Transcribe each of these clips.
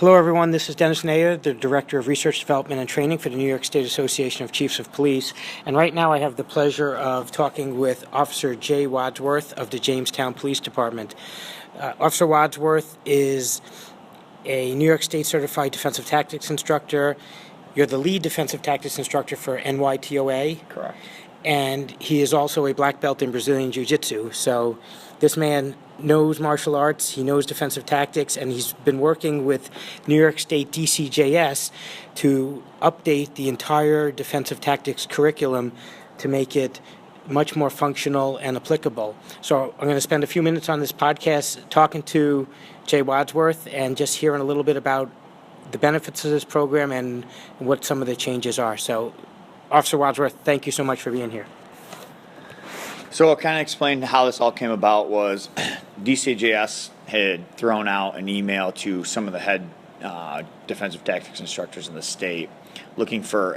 Hello, everyone. This is Dennis Nayer, the Director of Research, Development, and Training for the New York State Association of Chiefs of Police. And right now I have the pleasure of talking with Officer Jay Wadsworth of the Jamestown Police Department. Officer Wadsworth is a New York State Certified Defensive Tactics Instructor. You're the lead defensive tactics instructor for NYTOA. Correct. And he is also a black belt in Brazilian Jiu-Jitsu. So this man knows martial arts, he knows defensive tactics, and he's been working with New York State DCJS to update the entire defensive tactics curriculum to make it much more functional and applicable. So I'm going to spend a few minutes on this podcast talking to Jay Wadsworth and just hearing a little bit about the benefits of this program and what some of the changes are. So, Officer Wadsworth, thank you so much for being here. So I'll kind of explain how this all came about was DCJS had thrown out an email to some of the head defensive tactics instructors in the state looking for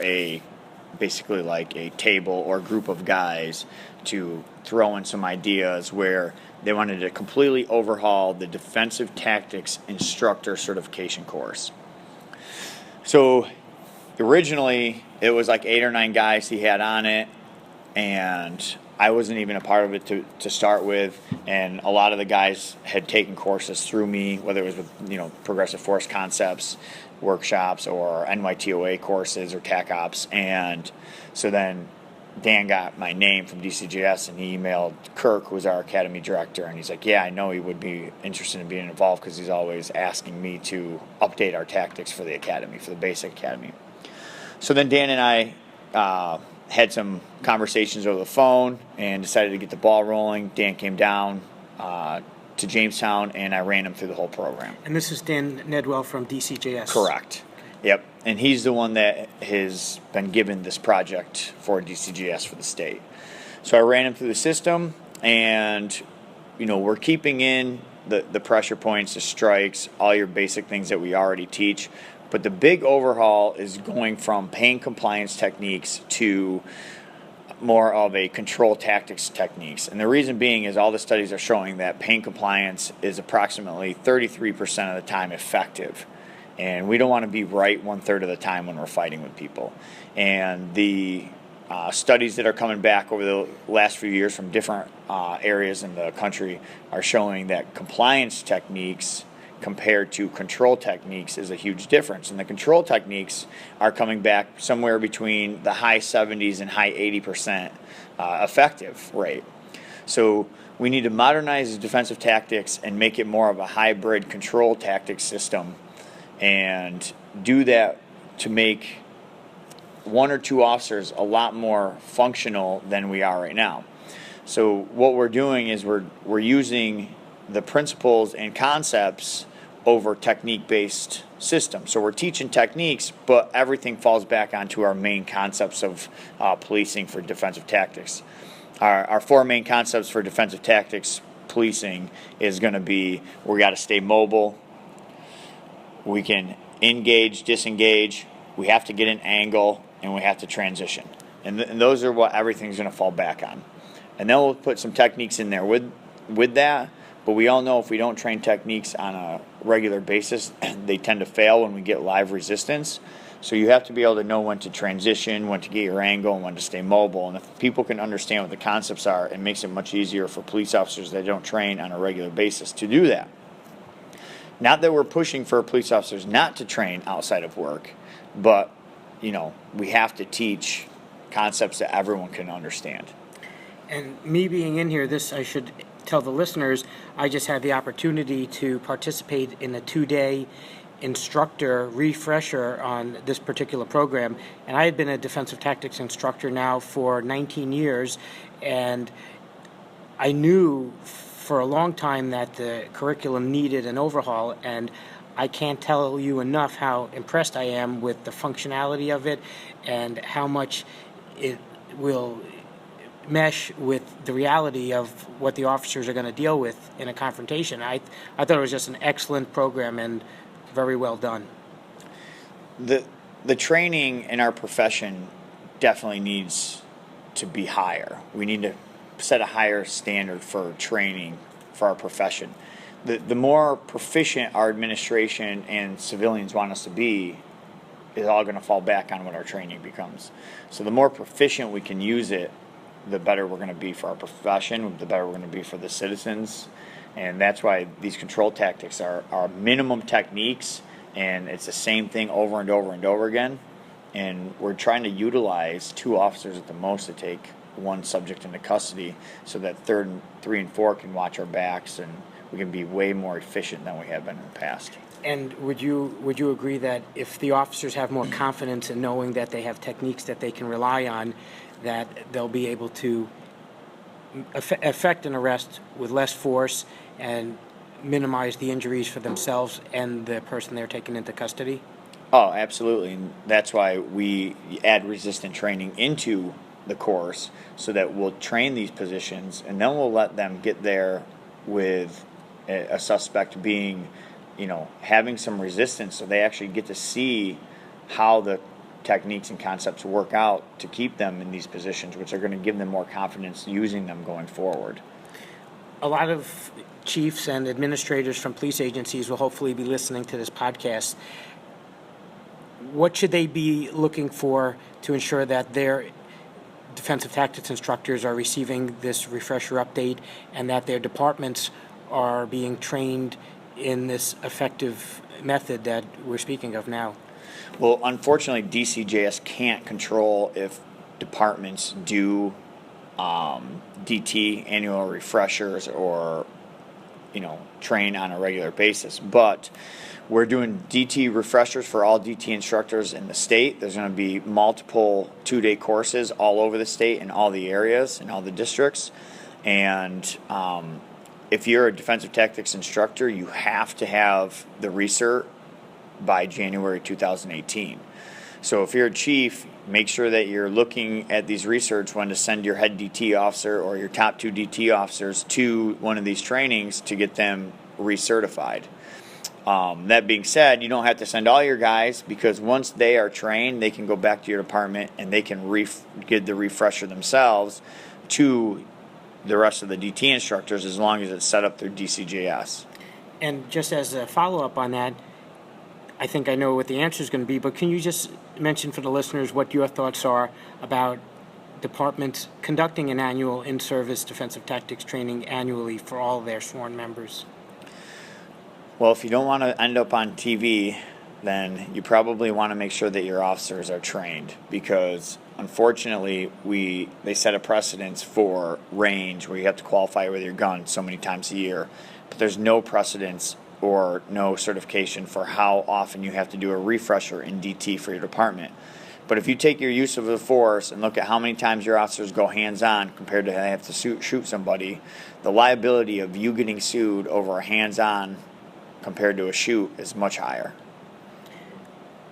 basically like a table or group of guys to throw in some ideas where they wanted to completely overhaul the defensive tactics instructor certification course. So originally it was like 8 or 9 guys he had on it, and I wasn't even a part of it to start with, and a lot of the guys had taken courses through me, whether it was with progressive force concepts workshops or NYTOA courses or TAC Ops. And so then Dan got my name from DCJS, and he emailed Kirk, who was our academy director, and he's like, yeah, I know he would be interested in being involved because he's always asking me to update our tactics for the academy, for the basic academy. So then Dan and I had some conversations over the phone and decided to get the ball rolling. Dan came down to Jamestown, and I ran him through the whole program. And this is Dan Nedwell from DCJS. Correct. Yep. And he's the one that has been given this project for DCJS for the state. So I ran him through the system, and we're keeping in the pressure points, the strikes, all your basic things that we already teach. But the big overhaul is going from pain compliance techniques to more of a control tactics techniques. And the reason being is all the studies are showing that pain compliance is approximately 33% of the time effective. And we don't want to be right 1/3 of the time when we're fighting with people. And the studies that are coming back over the last few years from different areas in the country are showing that compliance techniques compared to control techniques is a huge difference. And the control techniques are coming back somewhere between the high 70s and high 80% effective rate. So we need to modernize the defensive tactics and make it more of a hybrid control tactics system, and do that to make 1 or 2 officers a lot more functional than we are right now. So what we're doing is we're using the principles and concepts over technique-based systems. So we're teaching techniques, but everything falls back onto our main concepts of policing for defensive tactics. Our 4 main concepts for defensive tactics policing is going to be: we got to stay mobile, we can engage, disengage, we have to get an angle, and we have to transition. And those are what everything's going to fall back on. And then we'll put some techniques in there with that. But we all know if we don't train techniques on a regular basis, they tend to fail when we get live resistance. So you have to be able to know when to transition, when to get your angle, and when to stay mobile. And if people can understand what the concepts are, it makes it much easier for police officers that don't train on a regular basis to do that. Not that we're pushing for police officers not to train outside of work, but we have to teach concepts that everyone can understand. And me being in here, I should tell the listeners, I just had the opportunity to participate in a 2-day instructor refresher on this particular program. And I had been a defensive tactics instructor now for 19 years, and I knew for a long time that the curriculum needed an overhaul, and I can't tell you enough how impressed I am with the functionality of it and how much it will mesh with the reality of what the officers are going to deal with in a confrontation. I thought it was just an excellent program and very well done. The training in our profession definitely needs to be higher. We need to set a higher standard for training for our profession. the more proficient our administration and civilians want us to be is all going to fall back on what our training becomes. So the more proficient we can use it, the better we're going to be for our profession, the better we're going to be for the citizens. And that's why these control tactics are minimum techniques, and it's the same thing over and over and over again. And we're trying to utilize 2 officers at the most to take one subject into custody so that 3 and 4 can watch our backs, and we can be way more efficient than we have been in the past. And would you agree that if the officers have more confidence in knowing that they have techniques that they can rely on, that they'll be able to effect an arrest with less force and minimize the injuries for themselves and the person they're taking into custody? Oh, absolutely. And that's why we add resistant training into the course, so that we'll train these positions, and then we'll let them get there with a suspect being, having some resistance, so they actually get to see how the techniques and concepts work out to keep them in these positions, which are going to give them more confidence using them going forward. A lot of chiefs and administrators from police agencies will hopefully be listening to this podcast. What should they be looking for to ensure that their defensive tactics instructors are receiving this refresher update and that their departments are being trained in this effective method that we're speaking of now? Well, unfortunately, DCJS can't control if departments do DT, annual refreshers, or train on a regular basis. But we're doing DT refreshers for all DT instructors in the state. There's going to be multiple 2-day courses all over the state in all the areas, in all the districts. And if you're a defensive tactics instructor, you have to have the recert by January 2018. So if you're a chief, make sure that you're looking at these research when to send your head DT officer or your top 2 DT officers to one of these trainings to get them recertified. That being said, you don't have to send all your guys, because once they are trained, they can go back to your department and they can get the refresher themselves to the rest of the DT instructors, as long as it's set up through DCJS. And just as a follow-up on that, I think I know what the answer is going to be, but can you just mention for the listeners what your thoughts are about departments conducting an annual in-service defensive tactics training annually for all their sworn members? Well, if you don't want to end up on TV, then you probably want to make sure that your officers are trained, because unfortunately they set a precedence for range where you have to qualify with your gun so many times a year, but there's no precedence or no certification for how often you have to do a refresher in DT for your department. But if you take your use of the force and look at how many times your officers go hands-on compared to how they have to shoot somebody, the liability of you getting sued over a hands-on compared to a shoot is much higher.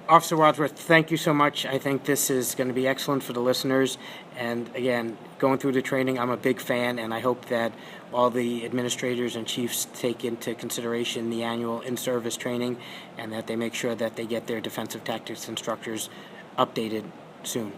Officer Wadsworth, thank you so much. I think this is going to be excellent for the listeners. And again, going through the training, I'm a big fan, and I hope that all the administrators and chiefs take into consideration the annual in-service training, and that they make sure that they get their defensive tactics instructors updated soon.